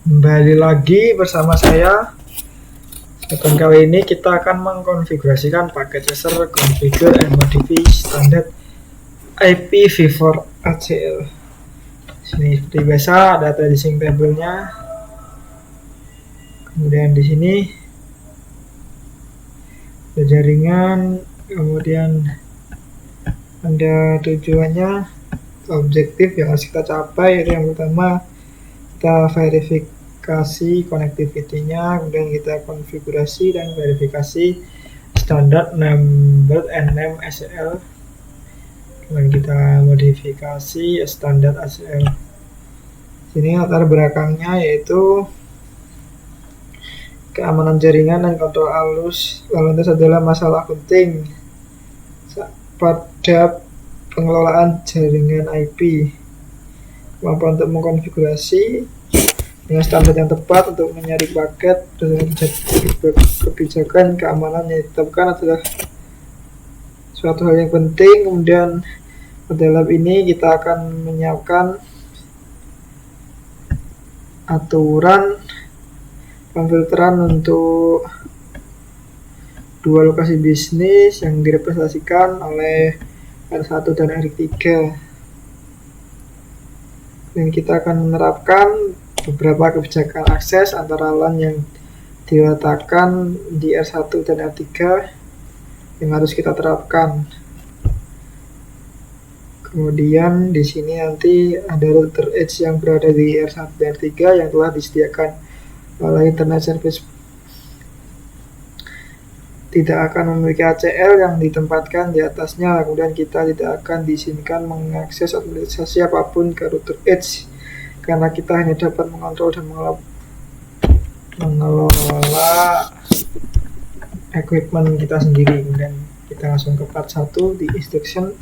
Kembali lagi bersama saya. Dan kali ini kita akan mengkonfigurasikan paket tracer configure and modify standard IPv4 ACL. Sini seperti biasa data di sync table-nya. Kemudian di sini ada jaringan, kemudian ada tujuannya, objektif yang harus kita capai. Itu yang pertama, kita verifikasi connectivity-nya, kemudian kita konfigurasi dan verifikasi standar number and name ACL, kemudian kita modifikasi standar ACL. Sini latar belakangnya yaitu keamanan jaringan dan kontrol arus lalu lintas adalah masalah penting pada pengelolaan jaringan IP. Kemampuan untuk mengkonfigurasi dengan standar yang tepat untuk menyaring paket dengan kebijakan keamanan yang ditetapkan adalah suatu hal yang penting. Kemudian dalam ini kita akan menyiapkan aturan pemfilteran untuk dua lokasi bisnis yang direpresentasikan oleh R1 dan R3. Dan kita akan menerapkan beberapa kebijakan akses antara LAN yang diletakkan di R1 dan R3 yang harus kita terapkan. Kemudian di sini nanti ada router edge yang berada di R1 dan R3 yang telah disediakan oleh Internet Service tidak akan memiliki ACL yang ditempatkan di atasnya. Kemudian kita tidak akan diizinkan mengakses aplikasi apapun ke router edge karena kita hanya dapat mengontrol dan mengelola equipment kita sendiri. Kemudian kita langsung ke part 1 di instruction,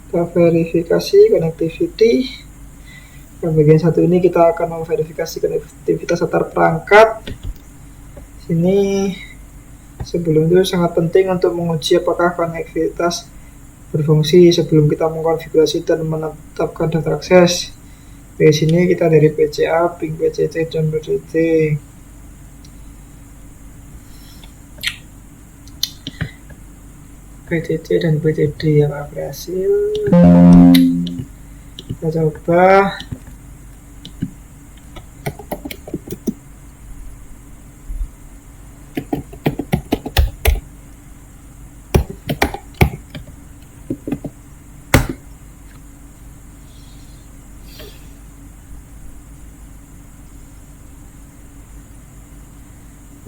ke verifikasi connectivity. Pada bagian satu ini kita akan memverifikasi konektivitas antar perangkat. Sini sebelum itu sangat penting untuk menguji apakah konektivitas berfungsi sebelum kita mengkonfigurasi dan menetapkan data akses. Di sini kita dari PCA, ping PCC dan PCC. PCC dan PCD yang berhasil. Kita coba.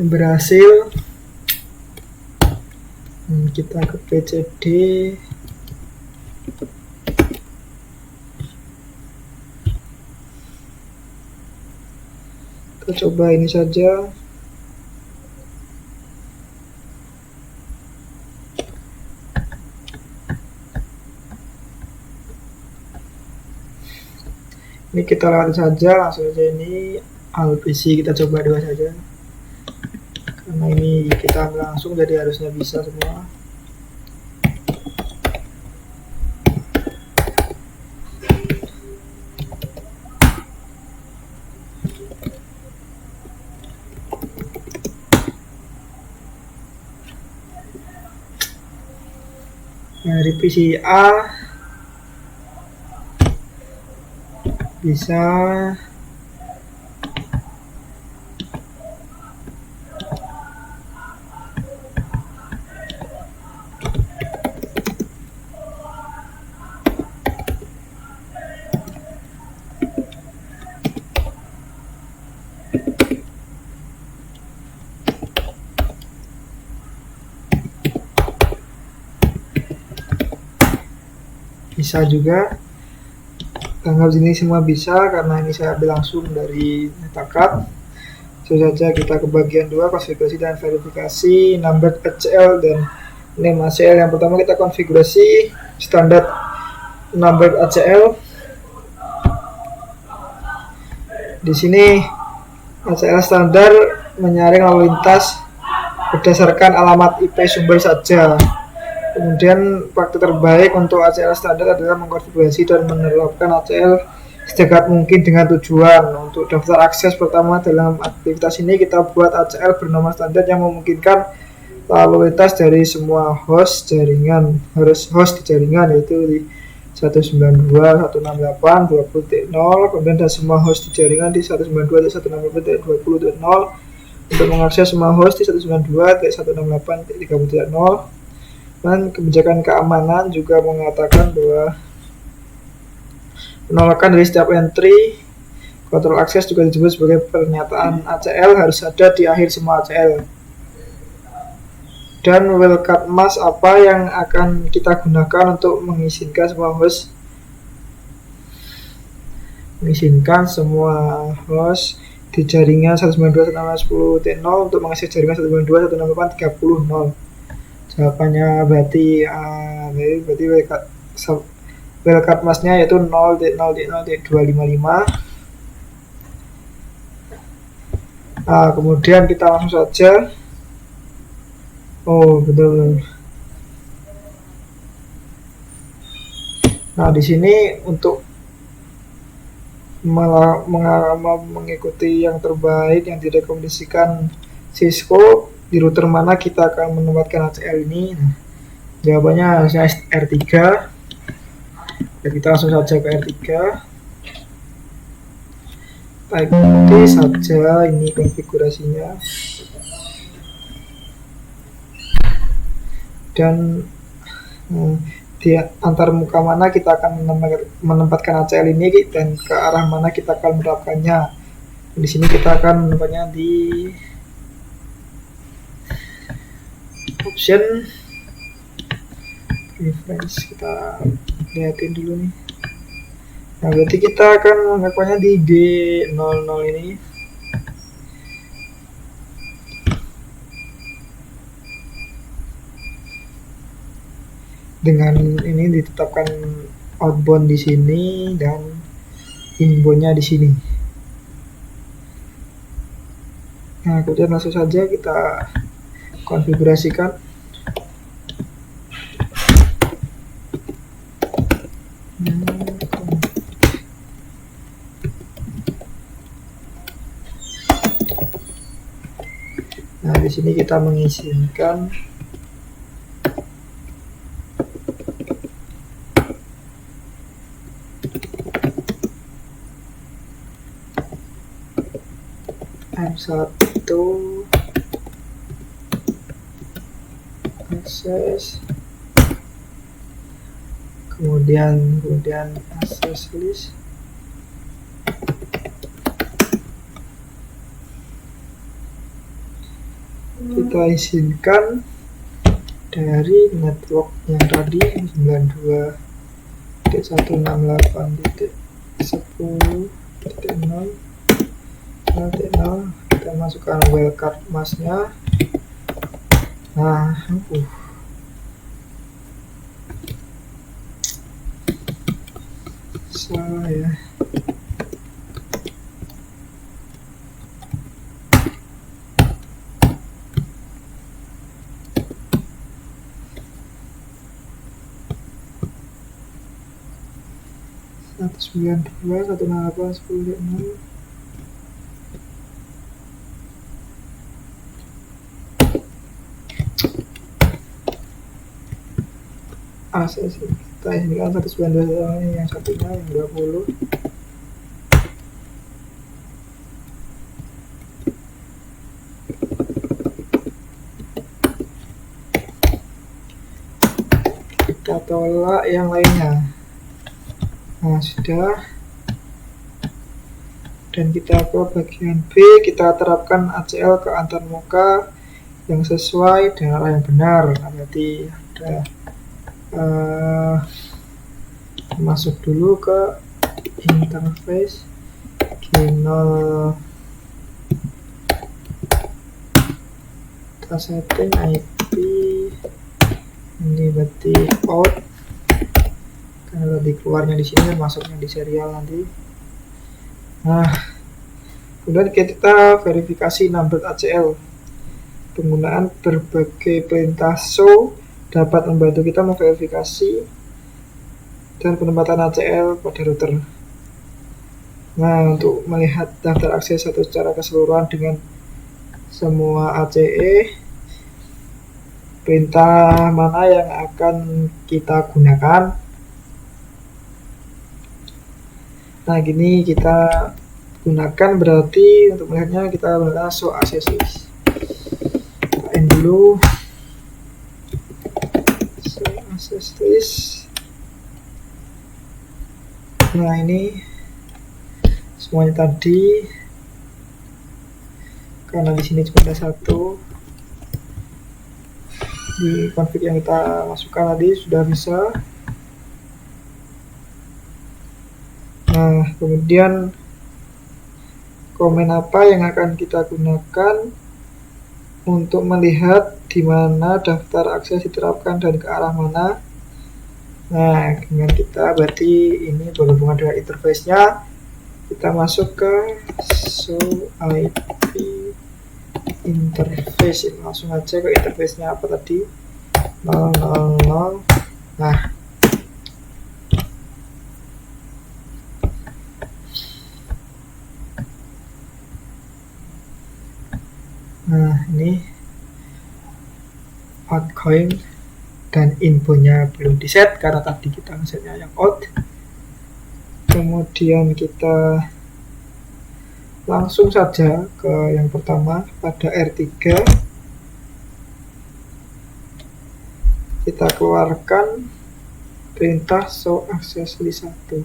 Berhasil. Kita ke PCD, kita coba ini saja. Ini kita lewati saja, langsung saja. Ini LPC kita coba dua saja karena ini kita langsung, jadi harusnya bisa semua. Dari PCA bisa juga. Anggap ini semua bisa karena ini saya ambil langsung dari Metacard. Saja kita ke bagian 2, konfigurasi dan verifikasi number ACL dan name ACL. Yang pertama kita konfigurasi standar number ACL. Di sini ACL standar menyaring lalu lintas berdasarkan alamat IP sumber saja. Kemudian praktik terbaik untuk ACL standar adalah mengkonfigurasi dan menerapkan ACL sedekat mungkin dengan tujuan. Untuk daftar akses pertama dalam aktivitas ini kita buat ACL bernama standar yang memungkinkan lalu lintas dari semua host jaringan, harus host di jaringan yaitu di 192.168.20.0, kemudian dan semua host di jaringan di 192.168.20.0 untuk mengakses semua host di 192.168.30.0. Dan kebijakan keamanan juga mengatakan bahwa penolakan dari setiap entry kontrol akses juga disebut sebagai pernyataan ACL harus ada di akhir semua ACL. Dan wildcard mask apa yang akan kita gunakan untuk mengizinkan semua host di jaringan 192.168.10.0 untuk mengakses jaringan 192.168.30.0. Jawabannya berarti wildcard masknya yaitu 0.0.0.255. Kemudian kita langsung saja. Oh, betul. Nah, di sini untuk mengikuti yang terbaik yang direkomendasikan Cisco, di router mana kita akan menempatkan ACL ini. Nah, jawabannya harusnya R3. Ya, kita langsung saja ke R3. Kita ikuti saja ini konfigurasinya. Dan di antar muka mana kita akan menempatkan ACL ini dan ke arah mana kita akan menerapkannya. Di sini kita akan menempatnya di option preference. Kita lihatin dulu nih. Nah, berarti kita akan menempatkannya di D00 ini. Dengan ini ditetapkan outbound di sini dan inboundnya di sini. Nah, kemudian langsung saja kita konfigurasikan. Nah, di sini kita mengizinkan M1 akses, kemudian akses list, kita izinkan dari network yang tadi 92.168.10.0. Kita masukkan wildcard masknya. Nah, salah ya. Akses kita ini kan 192 yang satunya yang 20. Kita tolak yang lainnya. Nah, sudah. Dan kita ke bagian B, kita terapkan ACL ke antarmuka yang sesuai dengan arah yang benar. Nah, berarti ada masuk dulu ke interface channel, kita setting IP ini berarti out karena tadi keluarnya di sini, masuknya di serial nanti. Nah, kemudian kita verifikasi number ACL. Penggunaan berbagai perintah show dapat membantu kita memverifikasi dan penempatan ACL pada router. Nah, untuk melihat daftar akses satu secara keseluruhan dengan semua ACE, perintah mana yang akan kita gunakan? Nah, gini kita gunakan, berarti untuk melihatnya kita gunakan show access list. Lain dulu show access list. Nah, ini semuanya tadi, karena di sini cuma ada satu. Di config yang kita masukkan tadi sudah bisa. Nah, kemudian komen apa yang akan kita gunakan untuk melihat di mana daftar akses diterapkan dan ke arah mana. Nah, dengan kita berarti ini berhubungan dengan interface-nya. Kita masuk ke show IP interface, langsung aja ke interface-nya apa tadi, 000. Nah, ini outgoing dan infonya belum di set karena tadi kita setnya yang out. Kemudian kita langsung saja ke yang pertama, pada R3 kita keluarkan perintah show access list 1.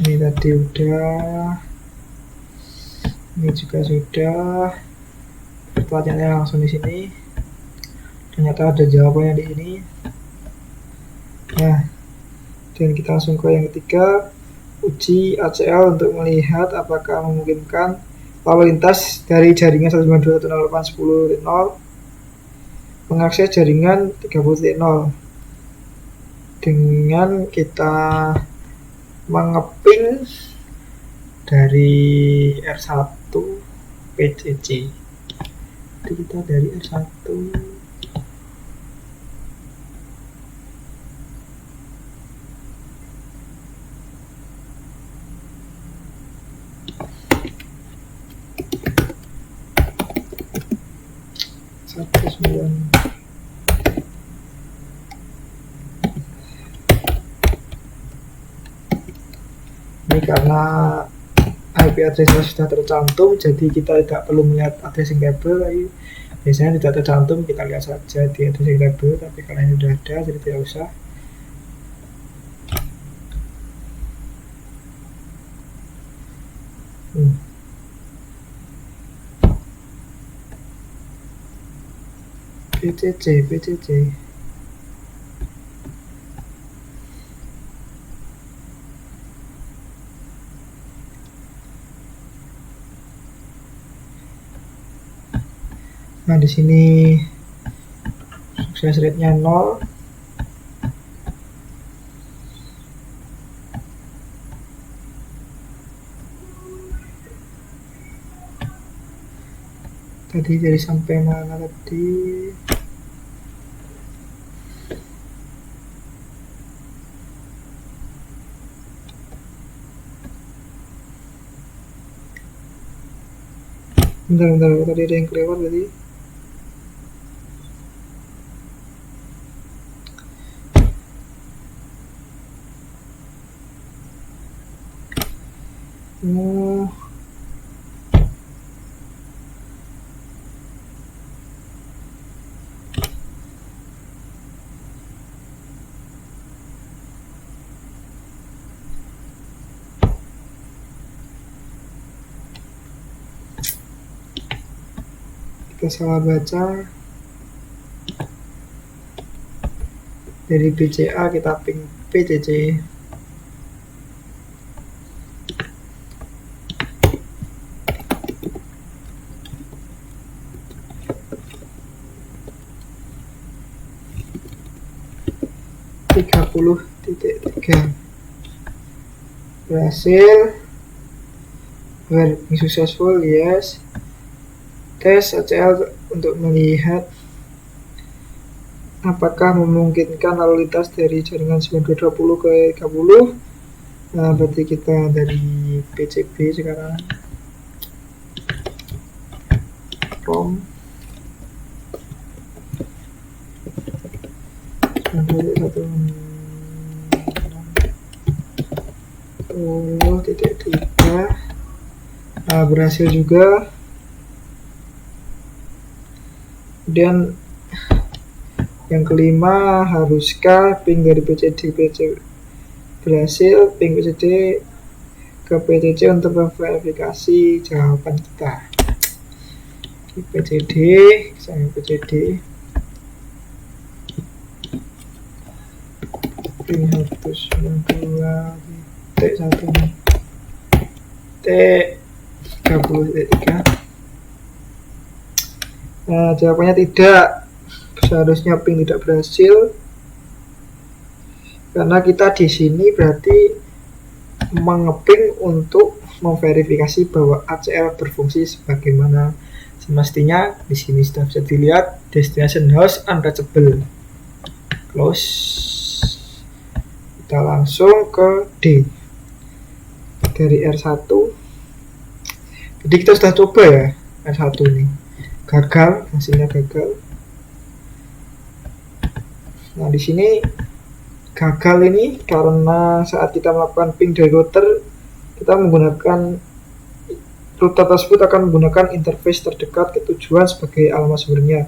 Ini tadi udah, ini juga sudah. Pertanyaannya langsung di sini. Ternyata ada jawabannya di sini. Nah, dan kita langsung ke yang ketiga, uji ACL untuk melihat apakah memungkinkan lalu lintas dari jaringan 192.168.10.0 mengakses jaringan 30.0 dengan kita mengeping dari R1 PCC. Jadi kita dari R1 19. Ini karena IP address sudah tercantum, jadi kita tidak perlu melihat addressing table. Biasanya tidak tercantum, kita lihat saja di addressing table, tapi karena ini sudah ada, jadi tidak usah. PCC. Nah, di sini sukses rate-nya 0. Tadi dari sampai mana tadi? Bentar, tadi ada yang kelewat tadi. Kita salah baca. Dari BCA kita ping PCC. .3 berhasil. Being successful, yes. Tes ACL untuk melihat apakah memungkinkan lalu lintas dari jaringan 9220 ke 30. Nah, berarti kita dari PCB sekarang, ROM 10.3. Nah, berhasil juga. Kemudian yang kelima, haruskah ping dari PCD berhasil, ping PCD ke PCC untuk memverifikasi jawaban kita. PCD sama PCD ping 192.1 T30.3. Nah, jawabannya tidak. Seharusnya ping tidak berhasil karena kita di sini berarti mengeping untuk memverifikasi bahwa ACL berfungsi sebagaimana semestinya. Di sini sudah bisa dilihat destination host untouchable, close. Kita langsung ke D dari R1. Jadi kita sudah coba ya R1 ini, gagal, hasilnya gagal. Nah, di sini gagal ini karena saat kita melakukan ping dari router, kita menggunakan router tersebut akan menggunakan interface terdekat ke tujuan sebagai alamat sumbernya.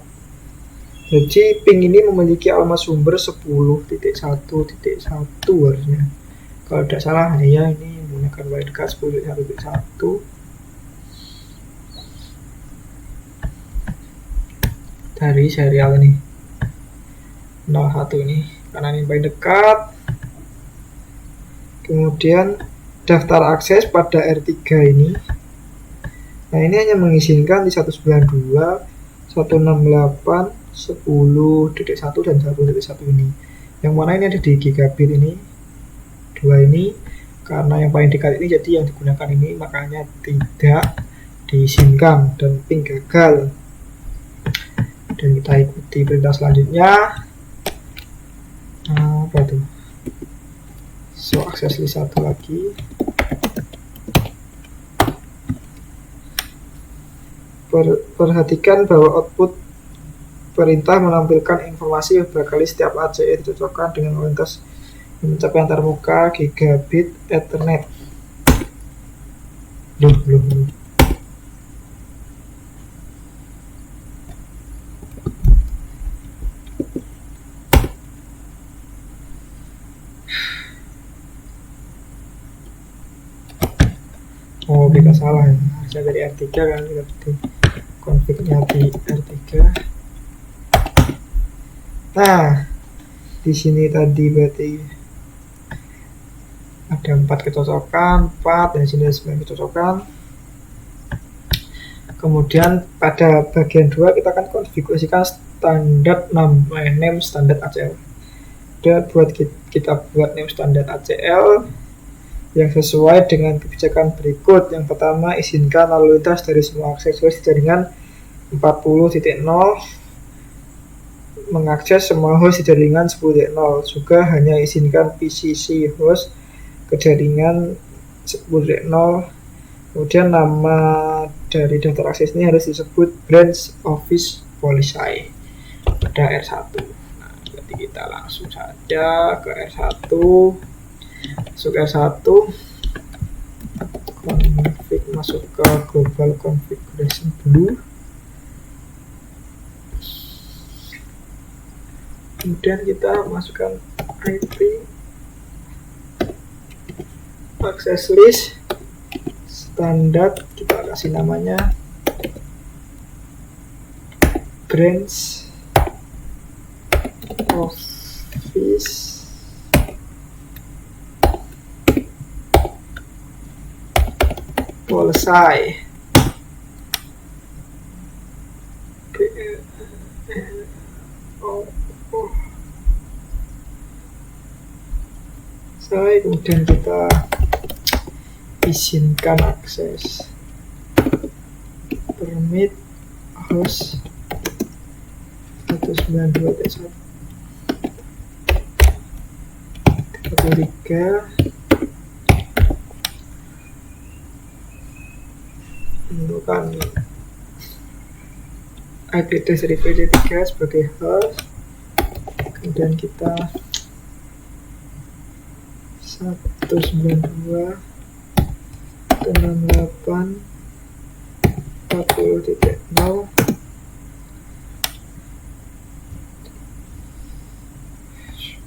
Jadi ping ini memiliki alamat sumber 10.1.1 harusnya. Kalau tidak salah ya, ini menggunakan wildcard 10.1.1 dari serial ini 01 ini, karena ini paling dekat. Kemudian daftar akses pada R3 ini, nah ini hanya mengizinkan di 192.168.10.1 dan 1.1 ini. Yang mana ini ada di gigabit ini, dua ini, karena yang paling dekat ini jadi yang digunakan ini, makanya tidak diizinkan dan ping gagal. Dan kita ikuti perintah selanjutnya. Apa tuh? So, akses list 1 lagi. Perhatikan bahwa output perintah menampilkan informasi beberapa kali setiap ACE dicocokkan dengan kualitas yang mencapai antarmuka gigabit Ethernet. Loh. Oh, kita salah ya. Harusnya dari R3 kan, kita di config-nya di R3. Nah, di sini tadi berarti ada 4 kecocokan, 4, dan di sini ada 9 kecocokan. Kemudian pada bagian 2 kita akan konfigurasikan standar name standar ACL. Dan kita buat name standar ACL yang sesuai dengan kebijakan berikut. Yang pertama, izinkan lalu lintas dari semua aksesoris jaringan 40.0 mengakses semua host di jaringan 10.0. Juga hanya izinkan PCC host ke jaringan 10.0. Kemudian nama dari daftar akses ini harus disebut branch office policy pada R1. Nah, jadi kita langsung saja ke R1. Masuk R1, config, masuk ke global configuration dulu. Kemudian kita masukkan IP access list standar, kita kasih namanya branch office policy. Kemudian kita izinkan akses permit host 192.1 23 tentukan IP address dari PC3 sebagai host, kemudian kita 192.168.40.0.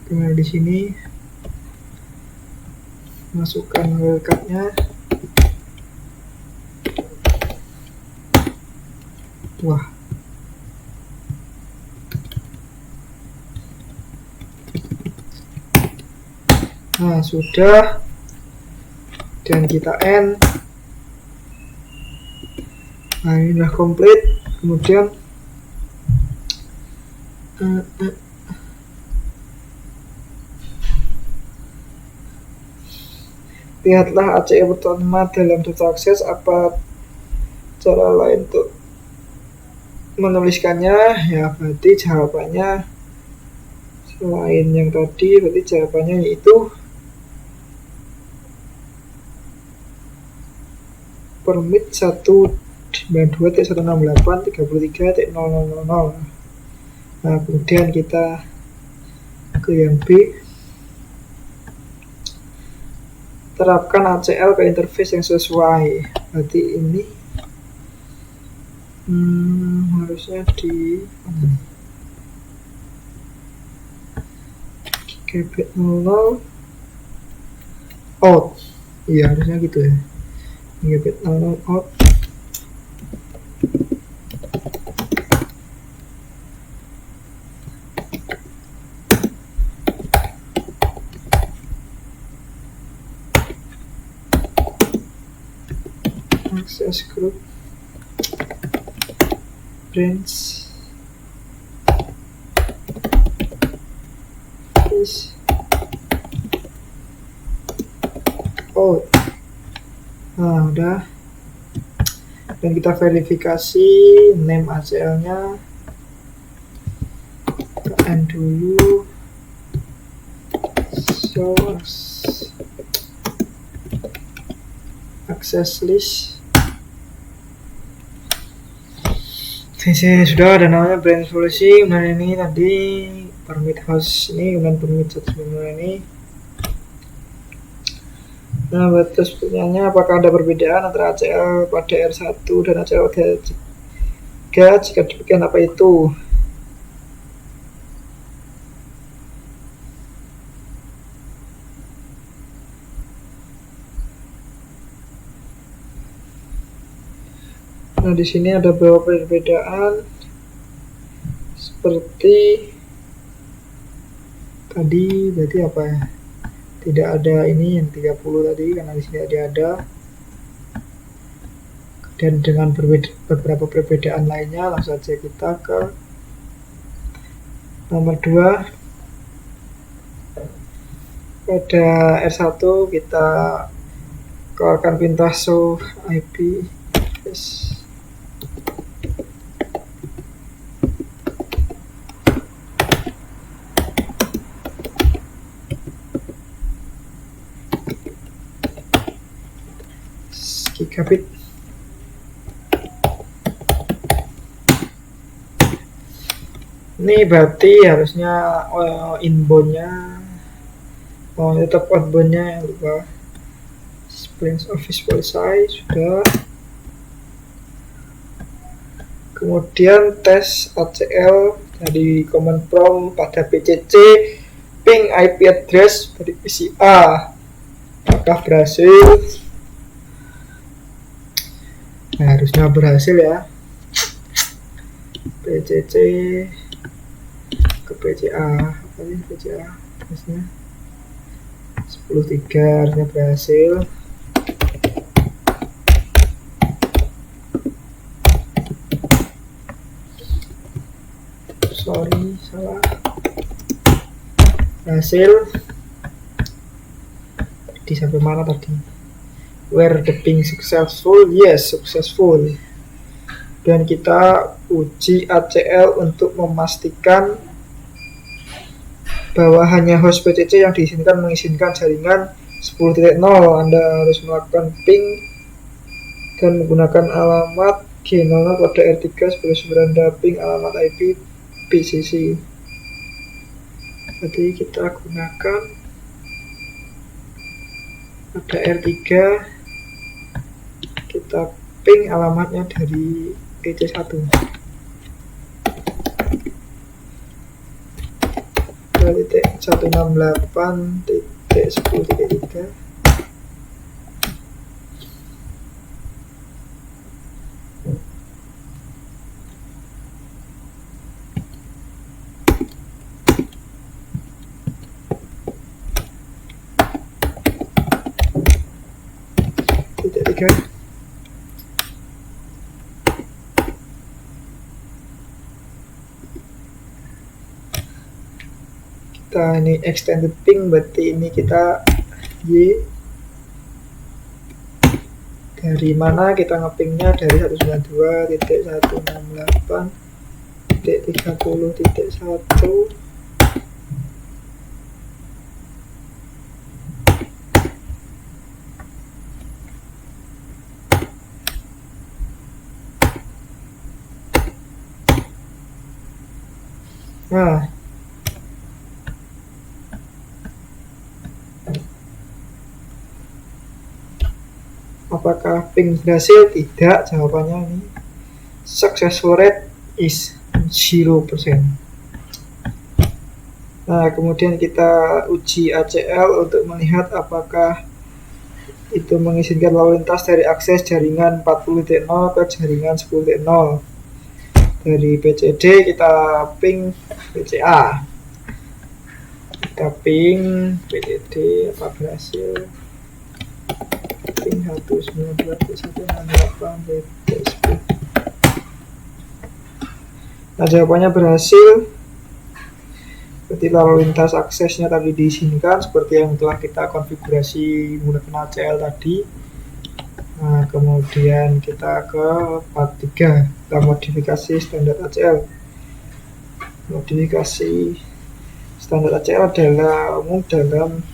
Kemudian di sini masukkan wildcard-nya. Wah, nah sudah, dan kita end. Nah ini sudah komplit. Kemudian lihatlah ACL pertama dalam data akses. Apa cara lain untuk menuliskannya? Ya berarti jawabannya selain yang tadi, berarti jawabannya yaitu permit 192.168.33.0000. Nah kemudian kita ke yang B, terapkan ACL ke interface yang sesuai. Berarti ini harusnya di gigabit 00 out. Iya harusnya gitu ya, gigabit 00 out. Access group branch is out. Nah udah, dan kita verifikasi name ACL nya kita end dulu. Show access list. Di sini sudah ada namanya branch policy. Kemudian ini tadi permit host ini, kemudian permit subscriber ini. Nah batas punyanya, apakah ada perbedaan antara ACL pada R1 dan ACL pada R3? Jika demikian apa itu? Nah di sini ada beberapa perbedaan seperti tadi. Berarti apa ya? Tidak ada ini yang 30 tadi karena di sini ada. Dan dengan beberapa perbedaan lainnya, langsung saja kita ke nomor 2. Pada R1 kita keluarkan perintah show IP address. Gigabit. Ini berarti harusnya inboundnya, tetap outboundnya yang lupa. Branch office policy sudah. Kemudian tes ACL dari command prompt pada PCC ping IP address dari PCA. Apakah berhasil? Nah, harusnya berhasil ya. PCC ke PCA, apa sih PCA? Harusnya 10.3 harusnya berhasil. Sorry, salah. Berhasil. Di sampai mana tadi? Were the ping successful? Yes, successful. Dan kita uji ACL untuk memastikan bahwa hanya host PCC yang diizinkan mengizinkan jaringan 10.0. Anda harus melakukan ping dan menggunakan alamat G00 pada R3 sebagai sumber Anda ping alamat IP PCC. Jadi kita gunakan pada R3, kita ping alamatnya dari PC1 2.168.10.3. Kita ini extended ping, berarti ini kita Y. Dari mana kita ngepingnya? Dari 192.168.30.1. Nah, apakah ping berhasil? Tidak, jawabannya ini successful rate is 0%. Nah, kemudian kita uji ACL untuk melihat apakah itu mengizinkan lalu lintas dari akses jaringan 40.0 ke jaringan 10.0. Dari PCD kita ping PCA, kita ping PCD, apa berhasil? Ping 192.168.10. Nah, jawabannya berhasil. Berarti lalu lintas aksesnya tadi diizinkan seperti yang telah kita konfigurasi menggunakan ACL tadi. Nah, kemudian kita ke part 3, kita modifikasi standar ACL. Modifikasi standar ACL adalah umum dalam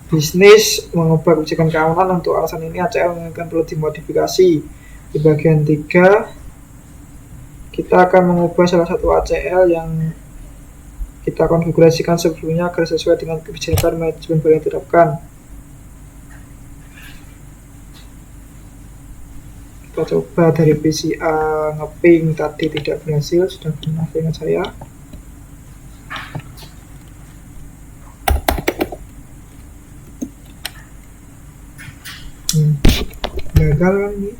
bisnis mengubah kebijakan keamanan. Untuk alasan ini ACL menginginkan perlu dimodifikasi. Di bagian 3 kita akan mengubah salah satu ACL yang kita konfigurasikan sebelumnya agar sesuai dengan kebijakan manajemen yang diterapkan. Kita coba dari PCA ngeping tadi tidak berhasil, sudah pernah ingat saya. Gagal kan ini?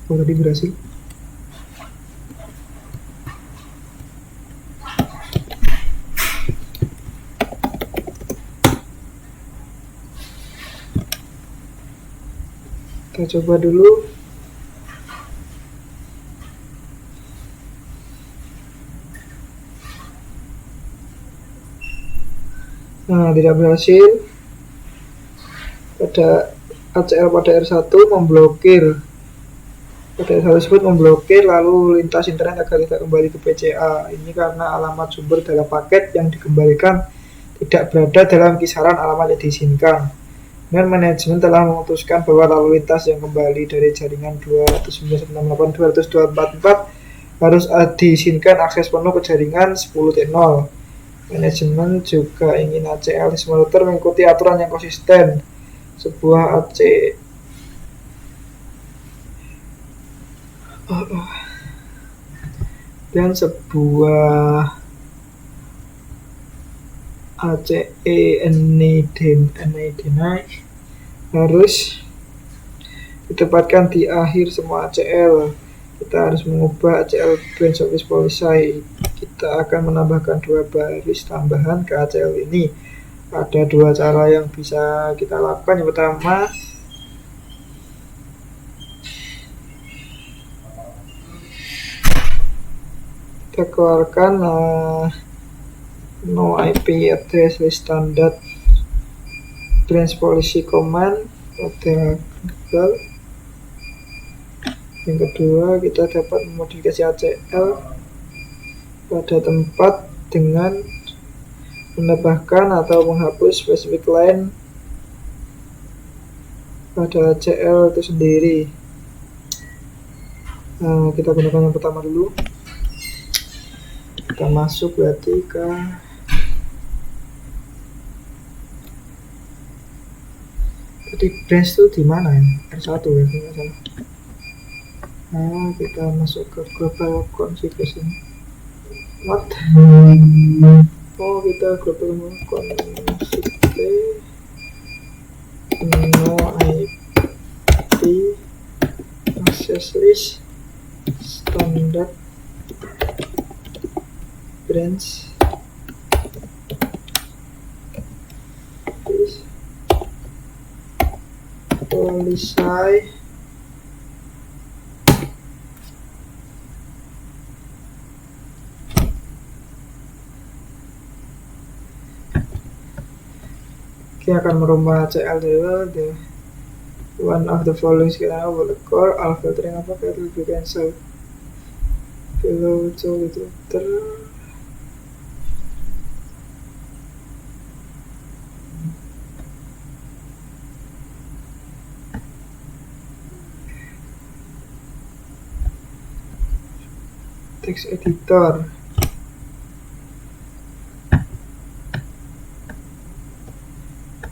Oh, tadi berhasil. Kita coba dulu. Nah, tidak berhasil. Pada ACL pada R1 memblokir. Pada R1 tersebut memblokir lalu lintas internet agar tidak kembali ke PCA. Ini karena alamat sumber dalam paket yang dikembalikan tidak berada dalam kisaran alamat yang diizinkan. Dan manajemen telah memutuskan bahwa lalu lintas yang kembali dari jaringan 299.224 harus diizinkan akses penuh ke jaringan 10.0. Manajemen juga ingin ACL di semua router mengikuti aturan yang konsisten. Sebuah dan sebuah ACE harus ditempatkan di akhir semua ACL. Kita harus mengubah ACL branch office policy. Kita akan menambahkan 2 baris tambahan ke ACL ini. Ada 2 cara yang bisa kita lakukan. Yang pertama, kita keluarkan no IP address standard branch policy command pada Google. Yang kedua, kita dapat memodifikasi ACL pada tempat dengan menambahkan atau menghapus specific line pada CL itu sendiri. Nah, kita gunakan yang pertama dulu. Kita masuk berarti ke tadi branch itu di mana ya? R1 ya, tidak salah. Nah, kita masuk ke global configuration. What? Oh, kita global config no IP access list standard branch policy akan merubah CL the one of the following sekarang over the core all filtering apa kayak will be cancel below to Twitter. Text editor.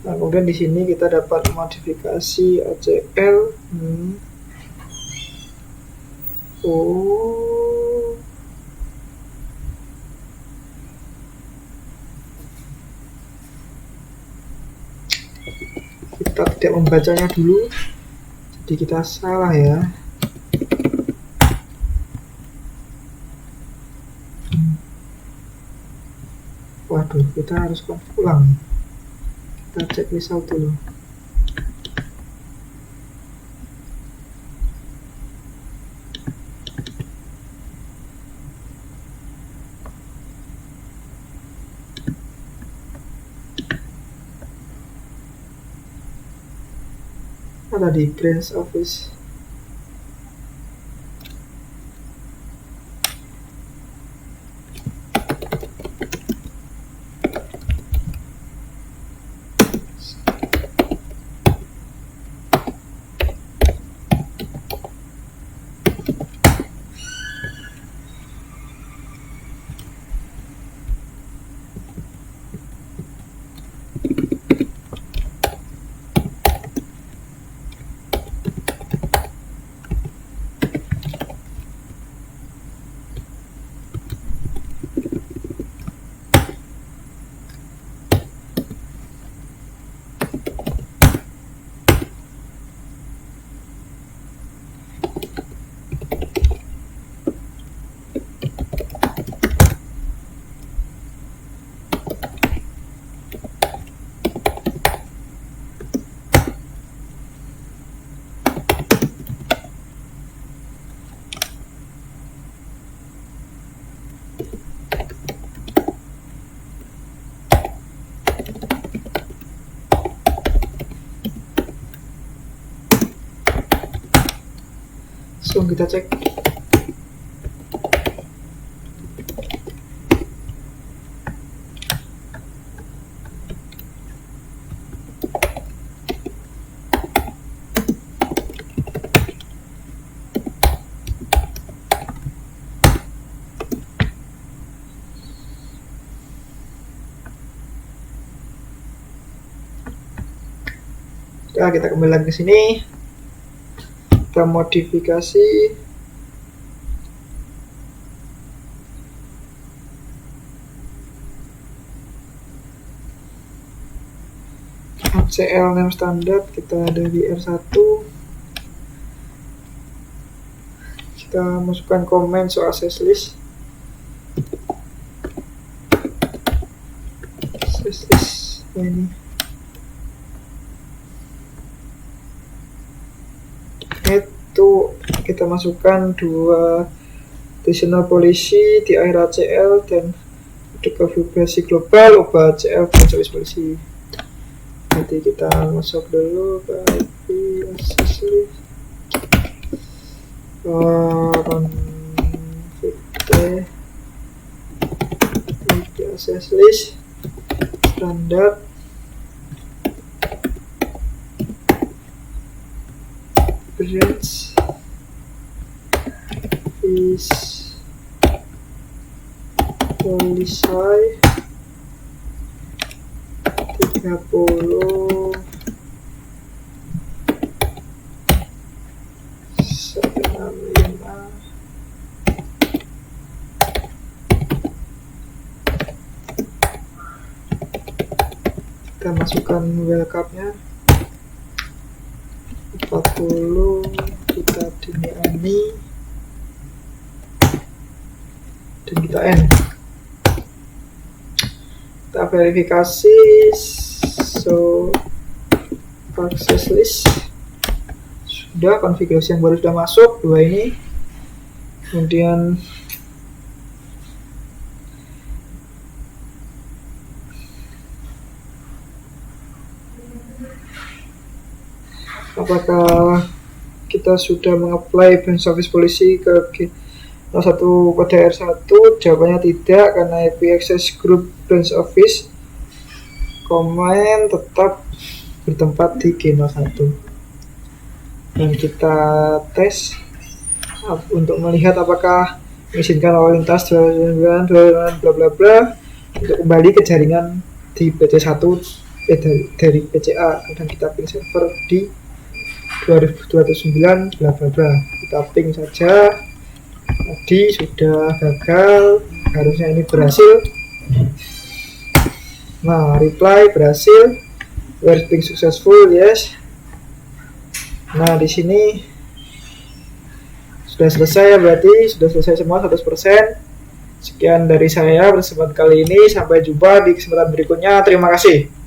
Nah, kemudian di sini kita dapat modifikasi ACL. Oh, kita tidak membacanya dulu, jadi kita salah ya. Waduh, kita harus ulang. Kita cek result dulu. Ada di branch office. Langsung kita cek. Nah, kita kembali lagi ke sini. Kita modifikasi ACL name standard, kita dari R1, kita masukkan komen soal access list. Ini itu kita masukkan dua additional policy di akhir ACL dan untuk vibrasi global ubah ACL dan service policy. Nanti kita masuk dulu ke IP access list config access list standard branch is polisai 30 kita masukkan welcome-nya 40, kita diniani dan kita end. Kita verifikasi, so access list sudah, konfigurasi yang baru sudah masuk, dua ini. Kemudian apakah kita sudah mengapply branch office policy ke 01 pada R1? Jawabannya tidak, karena IP access group branch office command tetap bertempat di G01. Dan kita tes untuk melihat apakah mengizinkan lalu lintas 29 bla bla bla untuk kembali ke jaringan di PC1 dari PCA, dan kita ping server di 2209 bla bla bla. Kita ping saja, tadi sudah gagal, harusnya ini berhasil. Nah, reply berhasil, where ping successful, yes. Nah, di sini sudah selesai ya, berarti sudah selesai semua 100%. Sekian dari saya pada kesempatan kali ini, sampai jumpa di kesempatan berikutnya. Terima kasih.